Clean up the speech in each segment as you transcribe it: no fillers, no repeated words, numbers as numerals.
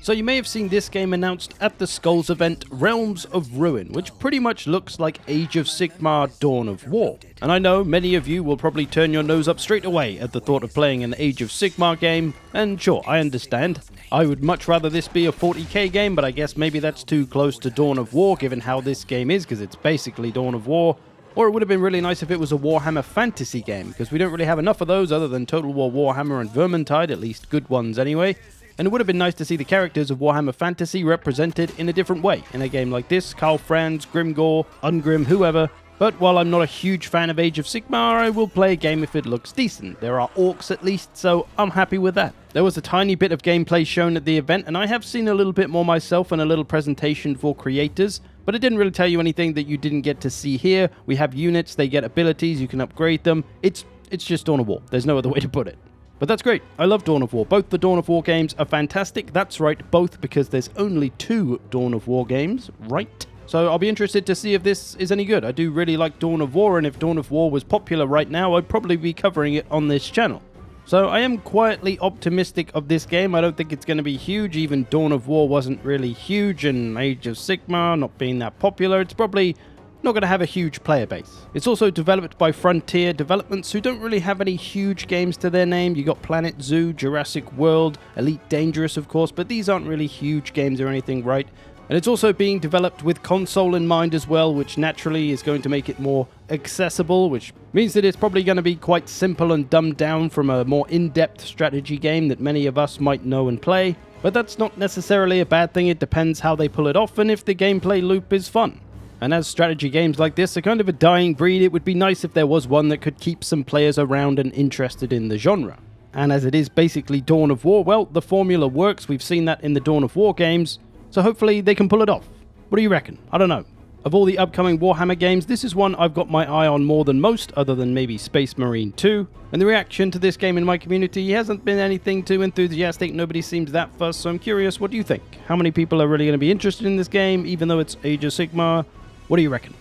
So you may have seen this game announced at the Skulls event, Realms of Ruin, which pretty much looks like Age of Sigmar Dawn of War. And I know many of you will probably turn your nose up straight away at the thought of playing an Age of Sigmar game, and sure, I understand. I would much rather this be a 40k game, but I guess maybe that's too close to Dawn of War given how this game is, because it's basically Dawn of War. Or it would have been really nice if it was a Warhammer fantasy game, because we don't really have enough of those other than Total War Warhammer and Vermintide, at least good ones anyway. And it would have been nice to see the characters of Warhammer Fantasy represented in a different way in a game like this. Karl Franz, Grimgor, Ungrim, whoever. But while I'm not a huge fan of Age of Sigmar, I will play a game if it looks decent. There are orcs at least, so I'm happy with that. There was a tiny bit of gameplay shown at the event, and I have seen a little bit more myself and a little presentation for creators. But it didn't really tell you anything that you didn't get to see here. We have units, they get abilities, you can upgrade them. It's just Dawn of War. There's no other way to put it. But that's great. I love Dawn of War. Both the Dawn of War games are fantastic. That's right, both, because there's only 2 Dawn of War games, right? So I'll be interested to see if this is any good. I do really like Dawn of War, and if Dawn of War was popular right now, I'd probably be covering it on this channel. So I am quietly optimistic of this game. I don't think it's going to be huge. Even Dawn of War wasn't really huge, and Age of Sigmar not being that popular, it's probably not going to have a huge player base. It's also developed by Frontier Developments, who don't really have any huge games to their name. You got Planet Zoo, Jurassic World, Elite Dangerous of course, but these aren't really huge games or anything, right? And it's also being developed with console in mind as well, which naturally is going to make it more accessible, which means that it's probably going to be quite simple and dumbed down from a more in-depth strategy game that many of us might know and play. But that's not necessarily a bad thing. It depends how they pull it off and if the gameplay loop is fun. And as strategy games like this are kind of a dying breed, it would be nice if there was one that could keep some players around and interested in the genre. And as it is basically Dawn of War, well, the formula works. We've seen that in the Dawn of War games, so hopefully they can pull it off. What do you reckon? I don't know. Of all the upcoming Warhammer games, this is one I've got my eye on more than most, other than maybe Space Marine 2. And the reaction to this game in my community hasn't been anything too enthusiastic. Nobody seems that fussed, so I'm curious, what do you think? How many people are really going to be interested in this game, even though it's Age of Sigmar? What do you reckon?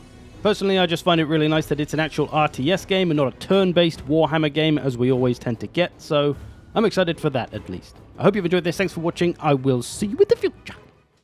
Personally, I just find it really nice that it's an actual RTS game and not a turn-based Warhammer game as we always tend to get, so I'm excited for that at least. I hope you've enjoyed this. Thanks for watching. I will see you in the future.